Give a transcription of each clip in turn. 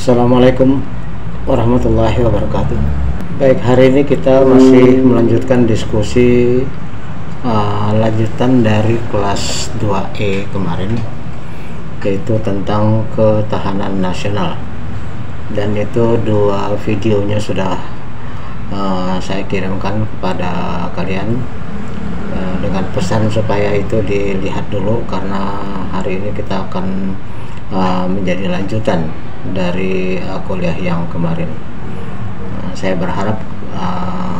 Assalamualaikum warahmatullahi wabarakatuh. Baik, hari ini kita masih melanjutkan diskusi lanjutan dari kelas 2E kemarin, yaitu tentang ketahanan nasional. Dan itu dua videonya sudah saya kirimkan kepada kalian dengan pesan supaya itu dilihat dulu, karena hari ini kita akan menjadi lanjutan dari kuliah yang kemarin. Saya berharap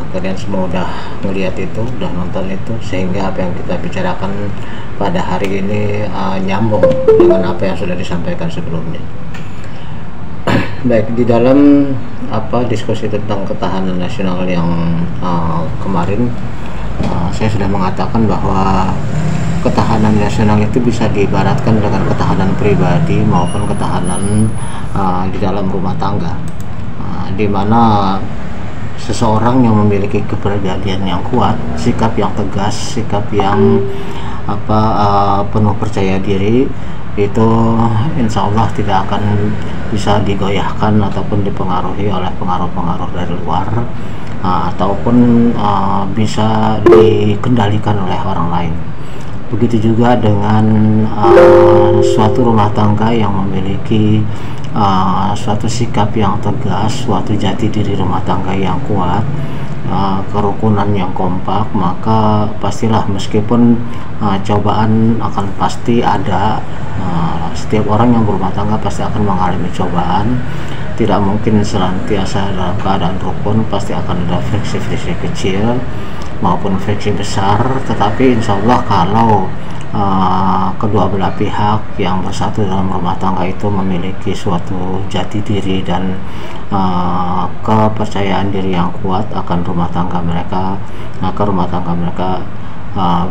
kalian semua udah melihat itu, udah nonton itu, sehingga apa yang kita bicarakan pada hari ini nyambung dengan apa yang sudah disampaikan sebelumnya. Baik, di dalam diskusi tentang ketahanan nasional yang kemarin, saya sudah mengatakan bahwa ketahanan nasional itu bisa diibaratkan dengan ketahanan pribadi maupun ketahanan di dalam rumah tangga, di mana seseorang yang memiliki kepribadian yang kuat, sikap yang tegas, sikap yang penuh percaya diri, itu insya Allah tidak akan bisa digoyahkan ataupun dipengaruhi oleh pengaruh-pengaruh dari luar, ataupun bisa dikendalikan oleh orang lain. Begitu juga dengan suatu rumah tangga yang memiliki suatu sikap yang tegas, suatu jati diri rumah tangga yang kuat, kerukunan yang kompak, maka pastilah meskipun cobaan akan pasti ada. Setiap orang yang berumah tangga pasti akan mengalami cobaan, tidak mungkin senantiasa dalam keadaan rukun, pasti akan ada friksi-friksi kecil maupun friksi besar. Tetapi insya Allah kalau kedua belah pihak yang bersatu dalam rumah tangga itu memiliki suatu jati diri dan kepercayaan diri yang kuat akan rumah tangga mereka, maka rumah tangga mereka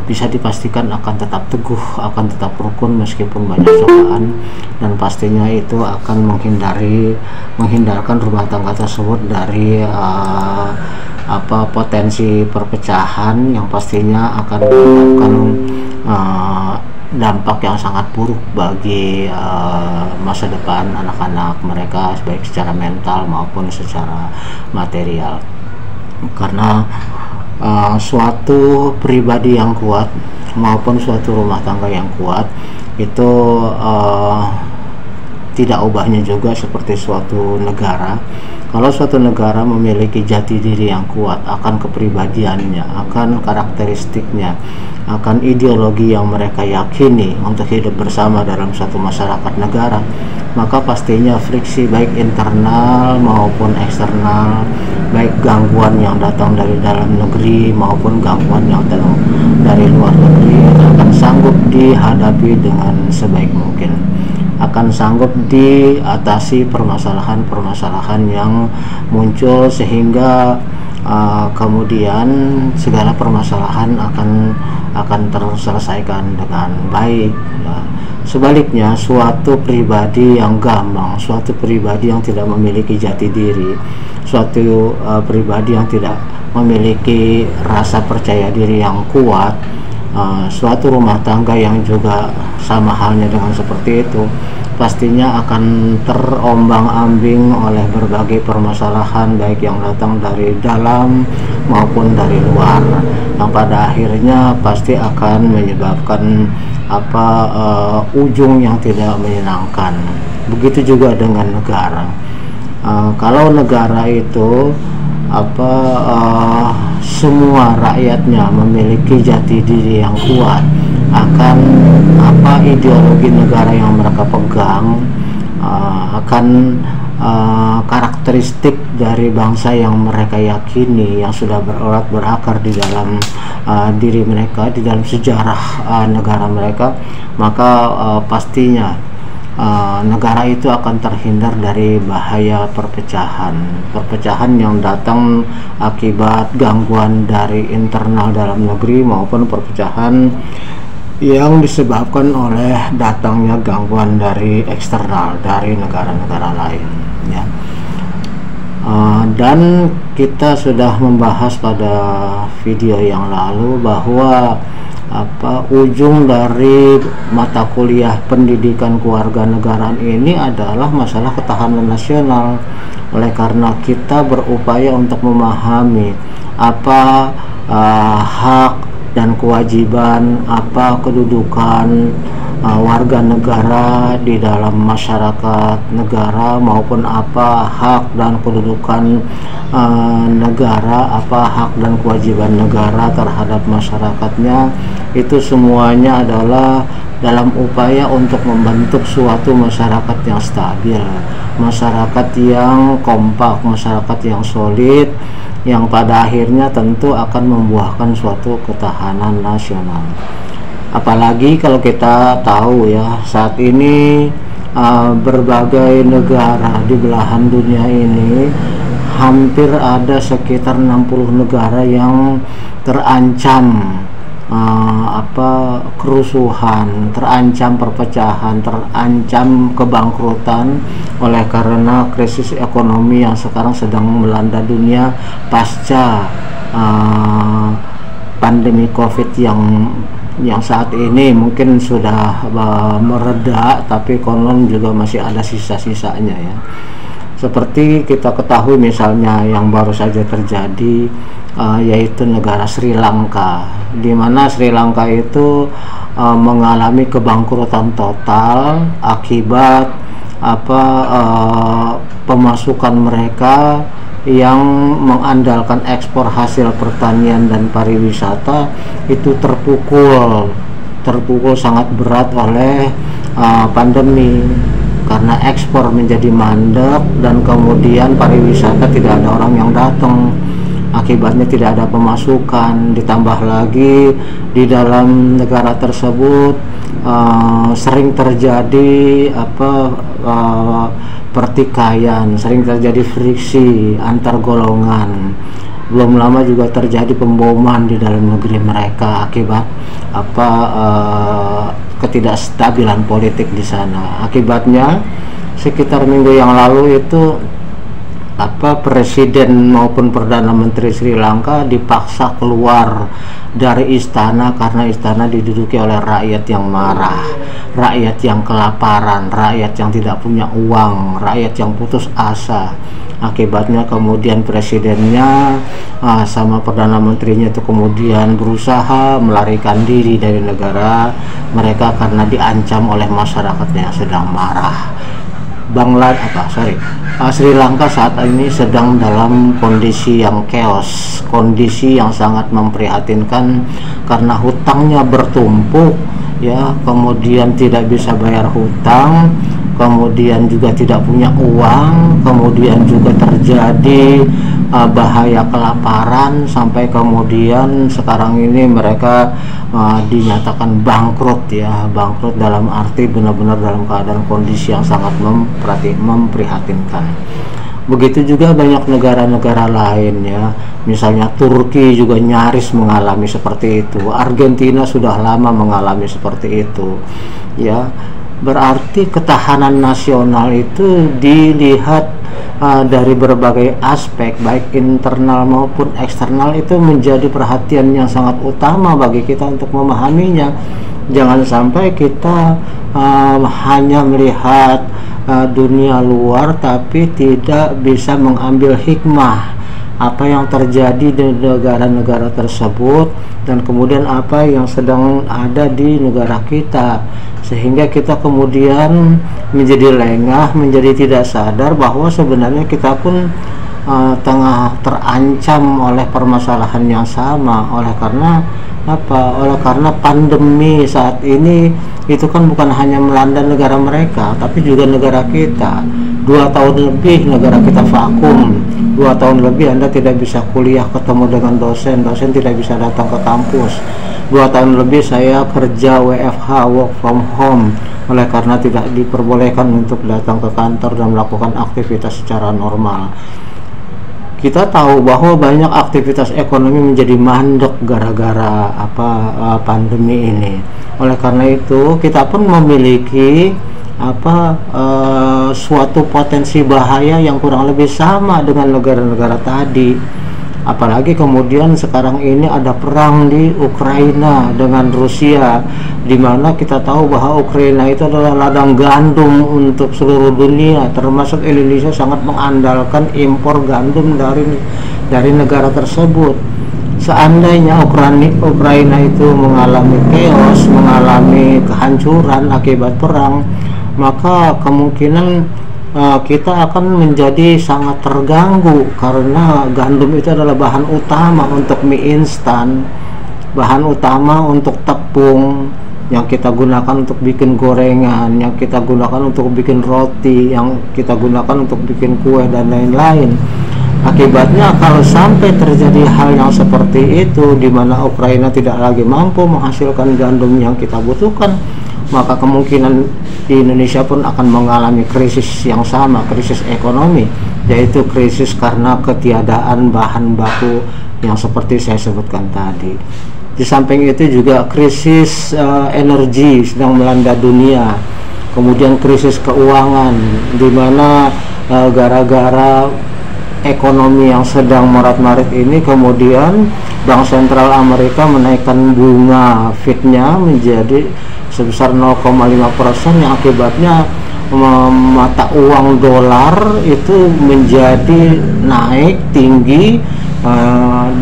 bisa dipastikan akan tetap teguh, akan tetap rukun meskipun banyak cobaan, dan pastinya itu akan menghindarkan rumah tangga tersebut dari potensi perpecahan yang pastinya akan menyebabkan dampak yang sangat buruk bagi masa depan anak-anak mereka, baik secara mental maupun secara material. Karena suatu pribadi yang kuat maupun suatu rumah tangga yang kuat itu tidak ubahnya juga seperti suatu negara. Kalau suatu negara memiliki jati diri yang kuat akan kepribadiannya, akan karakteristiknya, akan ideologi yang mereka yakini untuk hidup bersama dalam suatu masyarakat negara, maka pastinya friksi baik internal maupun eksternal, baik gangguan yang datang dari dalam negeri maupun gangguan yang datang dari luar negeri akan sanggup dihadapi dengan sebaik mungkin, akan sanggup diatasi permasalahan-permasalahan yang muncul, sehingga kemudian segala permasalahan akan terselesaikan dengan baik. Sebaliknya, suatu pribadi yang gambang, suatu pribadi yang tidak memiliki jati diri, suatu pribadi yang tidak memiliki rasa percaya diri yang kuat, suatu rumah tangga yang juga sama halnya dengan seperti itu, pastinya akan terombang-ambing oleh berbagai permasalahan baik yang datang dari dalam maupun dari luar, yang pada akhirnya pasti akan menyebabkan ujung yang tidak menyenangkan. Begitu juga dengan negara. Kalau negara itu semua rakyatnya memiliki jati diri yang kuat akan ideologi negara yang mereka pegang, akan karakteristik dari bangsa yang mereka yakini, yang sudah berakar di dalam diri mereka, di dalam sejarah negara mereka, maka pastinya negara itu akan terhindar dari bahaya perpecahan yang datang akibat gangguan dari internal dalam negeri maupun perpecahan yang disebabkan oleh datangnya gangguan dari eksternal, dari negara-negara lain, ya. Dan kita sudah membahas pada video yang lalu bahwa ujung dari mata kuliah pendidikan kewarganegaraan ini adalah masalah ketahanan nasional. Oleh karena kita berupaya untuk memahami apa hak dan kewajiban, apa kedudukan warga negara di dalam masyarakat negara, maupun apa hak dan kedudukan negara, apa hak dan kewajiban negara terhadap masyarakatnya. Itu semuanya adalah dalam upaya untuk membentuk suatu masyarakat yang stabil, masyarakat yang kompak, masyarakat yang solid, yang pada akhirnya tentu akan membuahkan suatu ketahanan nasional. Apalagi kalau kita tahu ya, saat ini berbagai negara di belahan dunia ini hampir ada sekitar 60 negara yang terancam kerusuhan, terancam perpecahan, terancam kebangkrutan oleh karena krisis ekonomi yang sekarang sedang melanda dunia pasca pandemi COVID yang saat ini mungkin sudah mereda, tapi konon juga masih ada sisa-sisanya ya. Seperti kita ketahui misalnya yang baru saja terjadi yaitu negara Sri Lanka, di mana Sri Lanka itu mengalami kebangkrutan total akibat pemasukan mereka yang mengandalkan ekspor hasil pertanian dan pariwisata itu terpukul sangat berat oleh pandemi, karena ekspor menjadi mandek dan kemudian pariwisata tidak ada orang yang datang, akibatnya tidak ada pemasukan. Ditambah lagi di dalam negara tersebut sering terjadi pertikaian, sering terjadi friksi antar golongan. Belum lama juga terjadi pemboman di dalam negeri mereka akibat ketidakstabilan politik di sana. Akibatnya sekitar minggu yang lalu itu presiden maupun perdana menteri Sri Lanka dipaksa keluar dari istana karena istana diduduki oleh rakyat yang marah, rakyat yang kelaparan, rakyat yang tidak punya uang, rakyat yang putus asa. Akibatnya kemudian presidennya sama perdana menterinya itu kemudian berusaha melarikan diri dari negara mereka karena diancam oleh masyarakatnya yang sedang marah. Sri Lanka saat ini sedang dalam kondisi yang chaos, kondisi yang sangat memprihatinkan karena hutangnya bertumpuk ya, kemudian tidak bisa bayar hutang, kemudian juga tidak punya uang, kemudian juga terjadi bahaya kelaparan, sampai kemudian sekarang ini mereka dinyatakan bangkrut ya, bangkrut dalam arti benar-benar dalam keadaan kondisi yang sangat memprihatinkan. Begitu juga banyak negara-negara lain ya, misalnya Turki juga nyaris mengalami seperti itu, Argentina sudah lama mengalami seperti itu ya. Berarti ketahanan nasional itu dilihat dari berbagai aspek, baik internal maupun eksternal, itu menjadi perhatian yang sangat utama bagi kita untuk memahaminya. Jangan sampai kita hanya melihat dunia luar tapi tidak bisa mengambil hikmah apa yang terjadi di negara-negara tersebut dan kemudian apa yang sedang ada di negara kita, sehingga kita kemudian menjadi lengah, menjadi tidak sadar bahwa sebenarnya kita pun tengah terancam oleh permasalahan yang sama. Oleh karena pandemi saat ini itu kan bukan hanya melanda negara mereka tapi juga negara kita. 2 tahun lebih negara kita vakum, 2 tahun lebih Anda tidak bisa kuliah, ketemu dengan dosen tidak bisa datang ke kampus. 2 tahun lebih saya kerja WFH, work from home, oleh karena tidak diperbolehkan untuk datang ke kantor dan melakukan aktivitas secara normal. Kita tahu bahwa banyak aktivitas ekonomi menjadi mandek gara-gara pandemi ini. Oleh karena itu kita pun memiliki suatu potensi bahaya yang kurang lebih sama dengan negara-negara tadi. apalagi kemudian sekarang ini ada perang di Ukraina dengan Rusia, di mana kita tahu bahwa Ukraina itu adalah ladang gandum untuk seluruh dunia, termasuk Indonesia sangat mengandalkan impor gandum dari negara tersebut. Seandainya Ukraina itu mengalami chaos, mengalami kehancuran akibat perang, maka kemungkinan kita akan menjadi sangat terganggu, karena gandum itu adalah bahan utama untuk mie instan, bahan utama untuk tepung yang kita gunakan untuk bikin gorengan, yang kita gunakan untuk bikin roti, yang kita gunakan untuk bikin kue dan lain-lain. Akibatnya kalau sampai terjadi hal yang seperti itu, di mana Ukraina tidak lagi mampu menghasilkan gandum yang kita butuhkan, maka kemungkinan di Indonesia pun akan mengalami krisis yang sama, krisis ekonomi, yaitu krisis karena ketiadaan bahan baku yang seperti saya sebutkan tadi. Di samping itu juga krisis energi sedang melanda dunia, kemudian krisis keuangan, di mana gara-gara ekonomi yang sedang marat-marit ini, kemudian Bank Sentral Amerika menaikkan bunga Fed-nya menjadi sebesar 0,5%, yang akibatnya mata uang dolar itu menjadi naik tinggi,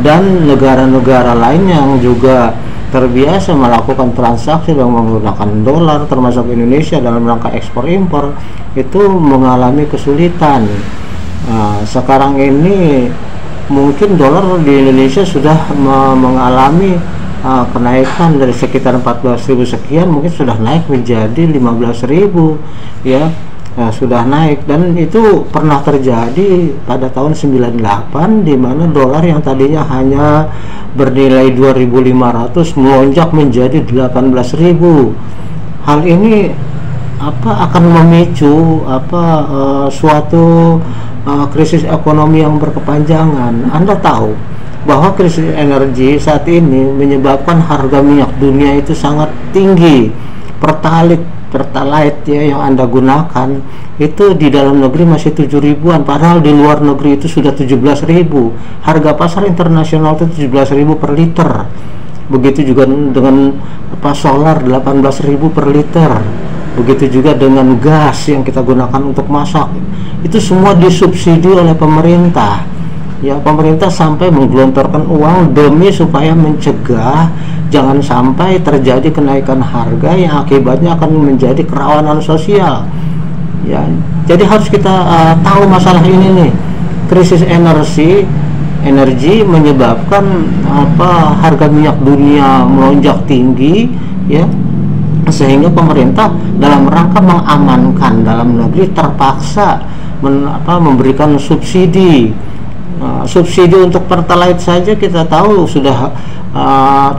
dan negara-negara lain yang juga terbiasa melakukan transaksi dengan menggunakan dolar, termasuk Indonesia dalam rangka ekspor impor, itu mengalami kesulitan. Sekarang ini mungkin dolar di Indonesia sudah mengalami kenaikan dari sekitar 14.000 sekian, mungkin sudah naik menjadi 15.000 ya, sudah naik. Dan itu pernah terjadi pada tahun 98, di mana dolar yang tadinya hanya bernilai 2.500 melonjak menjadi 18.000. Hal ini akan memicu suatu krisis ekonomi yang berkepanjangan. Anda tahu bahwa krisis energi saat ini menyebabkan harga minyak dunia itu sangat tinggi. Pertalite ya yang Anda gunakan itu di dalam negeri masih 7.000-an, padahal di luar negeri itu sudah 17.000. Harga pasar internasional itu 17.000 per liter. Begitu juga dengan solar 18.000 per liter. Begitu juga dengan gas yang kita gunakan untuk masak. Itu semua disubsidi oleh pemerintah. Ya, pemerintah sampai menggelontorkan uang demi supaya mencegah jangan sampai terjadi kenaikan harga yang akibatnya akan menjadi kerawanan sosial. Ya, jadi harus kita tahu masalah ini nih. Krisis energi menyebabkan harga minyak dunia melonjak tinggi, ya, sehingga pemerintah dalam rangka mengamankan dalam negeri terpaksa memberikan subsidi. Subsidi untuk pertalite saja kita tahu sudah 17.000,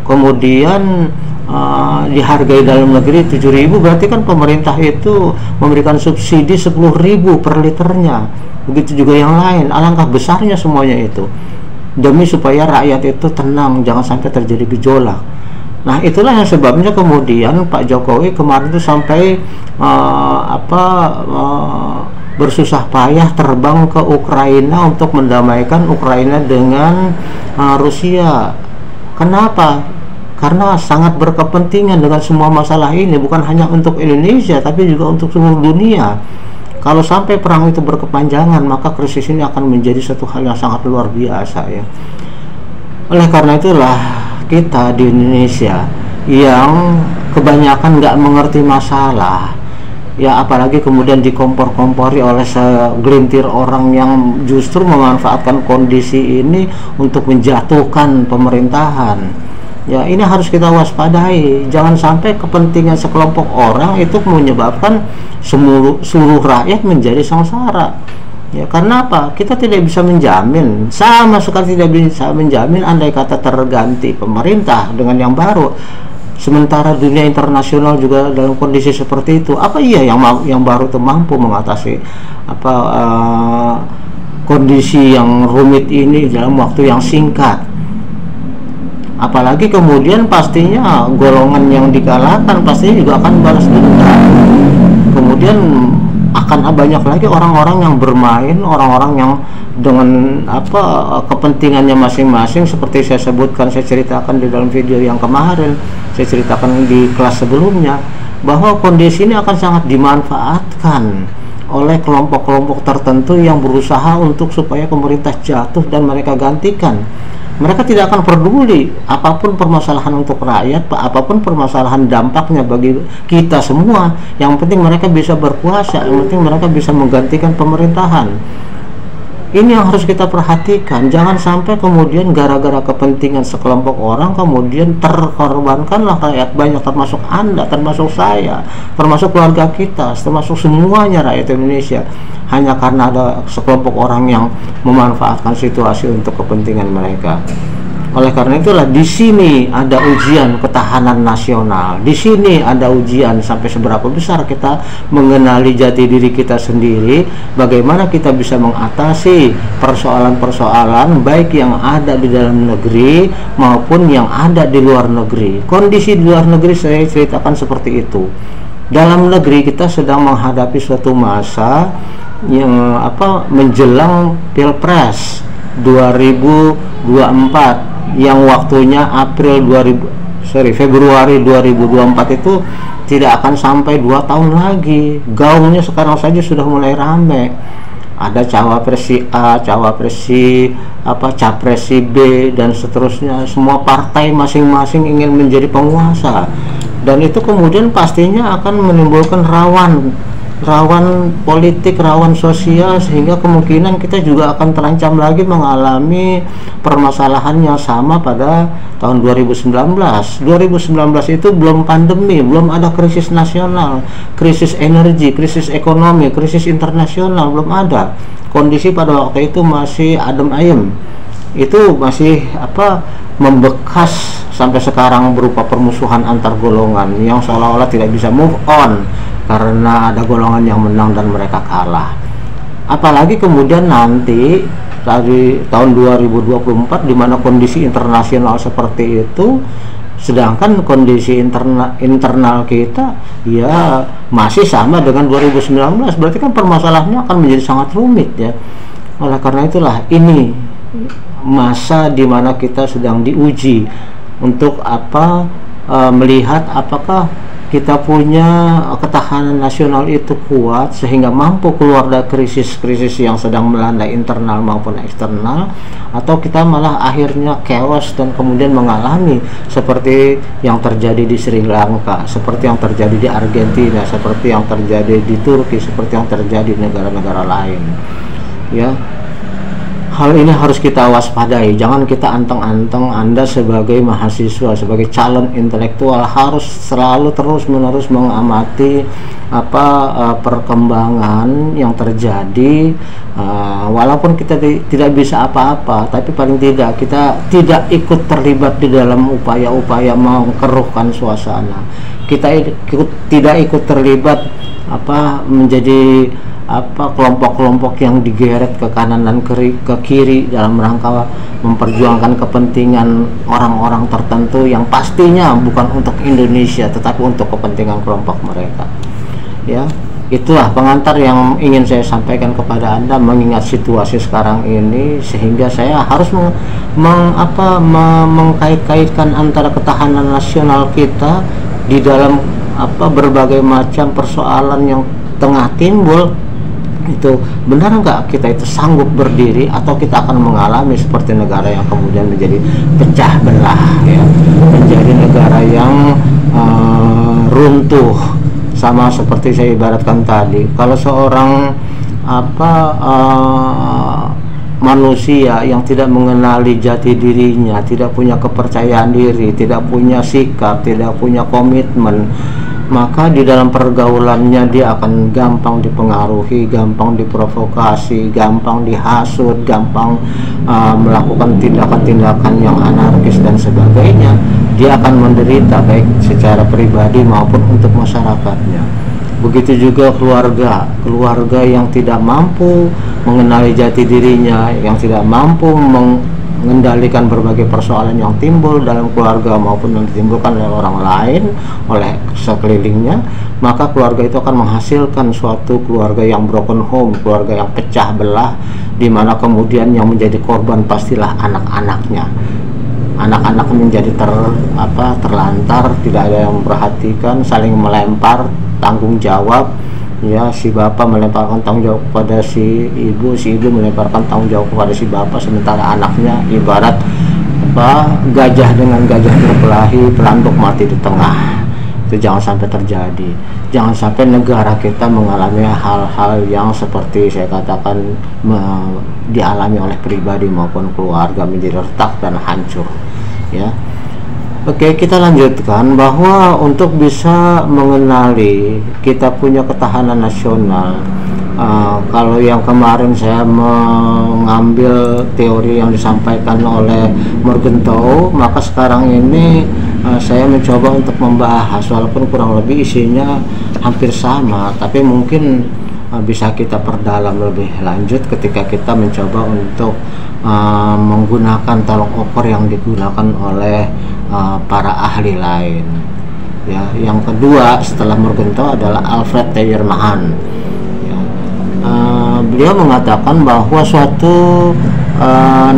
kemudian dihargai dalam negeri 7.000, berarti kan pemerintah itu memberikan subsidi 10.000 per liternya. Begitu juga yang lain, alangkah besarnya semuanya itu demi supaya rakyat itu tenang, jangan sampai terjadi gejolak. Nah, itulah yang sebabnya kemudian Pak Jokowi kemarin itu sampai bersusah payah terbang ke Ukraina untuk mendamaikan Ukraina dengan Rusia. Kenapa? Karena sangat berkepentingan dengan semua masalah ini, bukan hanya untuk Indonesia tapi juga untuk seluruh dunia. Kalau sampai perang itu berkepanjangan, maka krisis ini akan menjadi satu hal yang sangat luar biasa ya. Oleh karena itulah kita di Indonesia yang kebanyakan nggak mengerti masalah, ya, apalagi kemudian dikompor-kompori oleh segelintir orang yang justru memanfaatkan kondisi ini untuk menjatuhkan pemerintahan. Ya, ini harus kita waspadai. Jangan sampai kepentingan sekelompok orang itu menyebabkan seluruh rakyat menjadi sengsara. Ya, karena apa? Kita tidak bisa menjamin, sama sekali tidak bisa menjamin andai kata terganti pemerintah dengan yang baru. Sementara dunia internasional juga dalam kondisi seperti itu, apa iya yang baru itu mampu mengatasi kondisi yang rumit ini dalam waktu yang singkat? Apalagi kemudian pastinya golongan yang dikalahkan pastinya juga akan balas dendam. Kemudian akan banyak lagi orang-orang yang bermain, orang-orang yang dengan kepentingannya masing-masing, seperti saya sebutkan, saya ceritakan di dalam video yang kemarin, saya ceritakan di kelas sebelumnya, bahwa kondisi ini akan sangat dimanfaatkan oleh kelompok-kelompok tertentu yang berusaha untuk supaya pemerintah jatuh dan mereka gantikan. Mereka tidak akan peduli apapun permasalahan untuk rakyat, apapun permasalahan dampaknya bagi kita semua. Yang penting mereka bisa berkuasa, yang penting mereka bisa menggantikan pemerintahan. Ini yang harus kita perhatikan. Jangan sampai kemudian gara-gara kepentingan sekelompok orang kemudian terkorbankanlah rakyat banyak, termasuk Anda, termasuk saya, termasuk keluarga kita, termasuk semuanya rakyat Indonesia, hanya karena ada sekelompok orang yang memanfaatkan situasi untuk kepentingan mereka. Oleh karena itulah di sini ada ujian ketahanan nasional. Di sini ada ujian sampai seberapa besar kita mengenali jati diri kita sendiri, bagaimana kita bisa mengatasi persoalan-persoalan baik yang ada di dalam negeri maupun yang ada di luar negeri. Kondisi di luar negeri saya ceritakan seperti itu. Dalam negeri kita sedang menghadapi suatu masa yang menjelang Pilpres 2024 yang waktunya Februari 2024 itu tidak akan sampai 2 tahun lagi. Gaungnya sekarang saja sudah mulai rame. Ada cawapres si A, cawapres si capres si B, dan seterusnya. Semua partai masing-masing ingin menjadi penguasa, dan itu kemudian pastinya akan menimbulkan rawan politik, rawan sosial, sehingga kemungkinan kita juga akan terancam lagi mengalami permasalahan yang sama pada tahun 2019. 2019 itu belum pandemi, belum ada krisis nasional, krisis energi, krisis ekonomi, krisis internasional, belum ada. Kondisi pada waktu itu masih adem ayem. Itu masih membekas sampai sekarang berupa permusuhan antar golongan yang seolah-olah tidak bisa move on karena ada golongan yang menang dan mereka kalah. Apalagi kemudian nanti dari tahun 2024 di mana kondisi internasional seperti itu, sedangkan kondisi internal kita ya masih sama dengan 2019, berarti kan permasalahannya akan menjadi sangat rumit ya. Oleh karena itulah ini masa di mana kita sedang diuji untuk melihat apakah kita punya ketahanan nasional itu kuat sehingga mampu keluar dari krisis-krisis yang sedang melanda internal maupun eksternal, atau kita malah akhirnya chaos dan kemudian mengalami seperti yang terjadi di Sri Lanka, seperti yang terjadi di Argentina, seperti yang terjadi di Turki, seperti yang terjadi di negara-negara lain ya. Hal ini harus kita waspadai. Jangan kita anteng-anteng. Anda sebagai mahasiswa, sebagai calon intelektual harus selalu terus-menerus mengamati perkembangan yang terjadi. Walaupun kita tidak bisa apa-apa, tapi paling tidak kita tidak ikut terlibat di dalam upaya-upaya mengeruhkan suasana. Kita tidak ikut terlibat menjadi kelompok-kelompok yang digeret ke kanan dan ke kiri dalam rangka memperjuangkan kepentingan orang-orang tertentu yang pastinya bukan untuk Indonesia tetapi untuk kepentingan kelompok mereka ya. Itulah pengantar yang ingin saya sampaikan kepada Anda mengingat situasi sekarang ini, sehingga saya harus mengkait-kaitkan antara ketahanan nasional kita di dalam berbagai macam persoalan yang tengah timbul. Itu benar nggak kita itu sanggup berdiri, atau kita akan mengalami seperti negara yang kemudian menjadi pecah belah ya, menjadi negara yang runtuh. Sama seperti saya ibaratkan tadi, kalau seorang manusia yang tidak mengenali jati dirinya, tidak punya kepercayaan diri, tidak punya sikap, tidak punya komitmen, maka di dalam pergaulannya dia akan gampang dipengaruhi, gampang diprovokasi, gampang dihasut, gampang melakukan tindakan-tindakan yang anarkis dan sebagainya. Dia akan menderita baik secara pribadi maupun untuk masyarakatnya. Begitu juga keluarga yang tidak mampu mengenali jati dirinya, yang tidak mampu mengendalikan berbagai persoalan yang timbul dalam keluarga maupun yang ditimbulkan oleh orang lain, oleh sekelilingnya, maka keluarga itu akan menghasilkan suatu keluarga yang broken home, keluarga yang pecah belah, di mana kemudian yang menjadi korban pastilah anak-anaknya. Anak-anak menjadi terlantar, tidak ada yang memperhatikan, saling melempar tanggung jawab, ya, si bapak melemparkan tanggung jawab kepada si ibu melemparkan tanggung jawab kepada si bapak, sementara anaknya ibarat gajah dengan gajah berkelahi, pelanduk mati di tengah. Itu jangan sampai terjadi. Jangan sampai negara kita mengalami hal-hal yang seperti saya katakan dialami oleh pribadi maupun keluarga, menjadi retak dan hancur, ya. Oke, kita lanjutkan bahwa untuk bisa mengenali kita punya ketahanan nasional, kalau yang kemarin saya mengambil teori yang disampaikan oleh Morgenthau, maka sekarang ini saya mencoba untuk membahas, walaupun kurang lebih isinya hampir sama, tapi mungkin bisa kita perdalam lebih lanjut ketika kita mencoba untuk menggunakan tolok ukur yang digunakan oleh para ahli lain, ya. Yang kedua setelah Morgenthau adalah Alfred Tyerman, ya. Beliau mengatakan bahwa suatu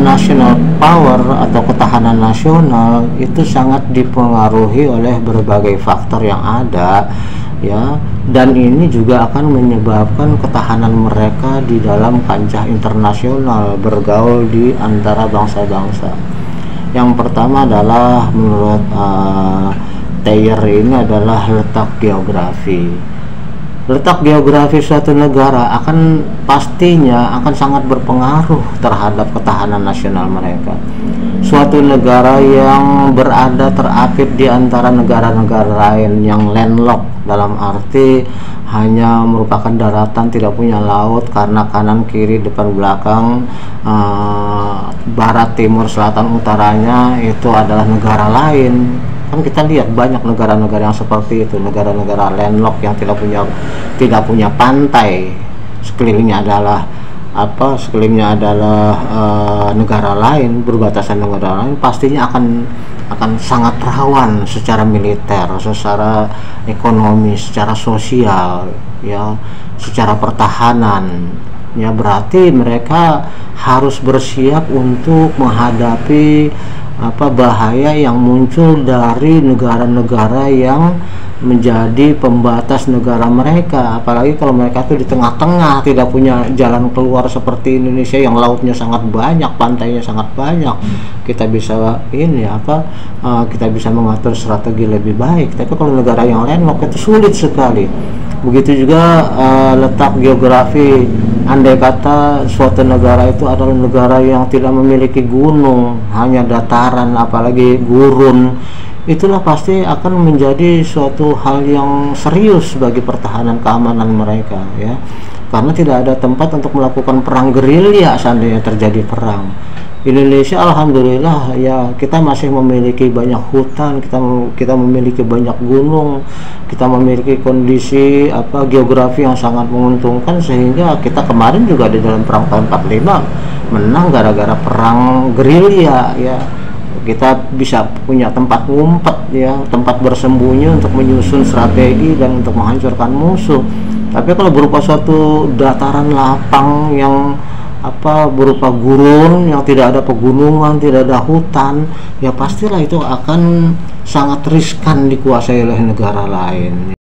national power atau ketahanan nasional itu sangat dipengaruhi oleh berbagai faktor yang ada, ya, dan ini juga akan menyebabkan ketahanan mereka di dalam kancah internasional, bergaul di antara bangsa-bangsa. Yang pertama adalah menurut Thayer ini adalah letak geografi. Letak geografi suatu negara pastinya akan sangat berpengaruh terhadap ketahanan nasional mereka. Suatu negara yang berada terapit di antara negara-negara lain yang landlocked, dalam arti hanya merupakan daratan, tidak punya laut, karena kanan kiri depan belakang barat timur selatan utaranya itu adalah negara lain. Kan kita lihat banyak negara-negara yang seperti itu, negara-negara landlocked yang tidak punya pantai, sekelilingnya adalah negara lain, berbatasan negara lain, pastinya akan sangat rawan secara militer, secara ekonomi, secara sosial, ya, secara pertahanan, ya. Berarti mereka harus bersiap untuk menghadapi bahaya yang muncul dari negara-negara yang menjadi pembatas negara mereka, apalagi kalau mereka tuh di tengah-tengah, tidak punya jalan keluar seperti Indonesia yang lautnya sangat banyak, pantainya sangat banyak. Kita bisa kita bisa mengatur strategi lebih baik. Tapi kalau negara yang landlocked itu sulit sekali. Begitu juga letak geografi. Andai kata suatu negara itu adalah negara yang tidak memiliki gunung, hanya dataran, apalagi gurun, itulah pasti akan menjadi suatu hal yang serius bagi pertahanan keamanan mereka, ya. Karena tidak ada tempat untuk melakukan perang gerilya seandainya terjadi perang. Indonesia alhamdulillah, ya, kita masih memiliki banyak hutan, kita memiliki banyak gunung, kita memiliki kondisi geografi yang sangat menguntungkan, sehingga kita kemarin juga di dalam perang tahun 45 menang gara-gara perang gerilya, ya. Kita bisa punya tempat ngumpet, ya, tempat bersembunyi untuk menyusun strategi dan untuk menghancurkan musuh. Tapi kalau berupa suatu dataran lapang yang berupa gurun yang tidak ada pegunungan, tidak ada hutan, ya pastilah itu akan sangat riskan dikuasai oleh negara lain.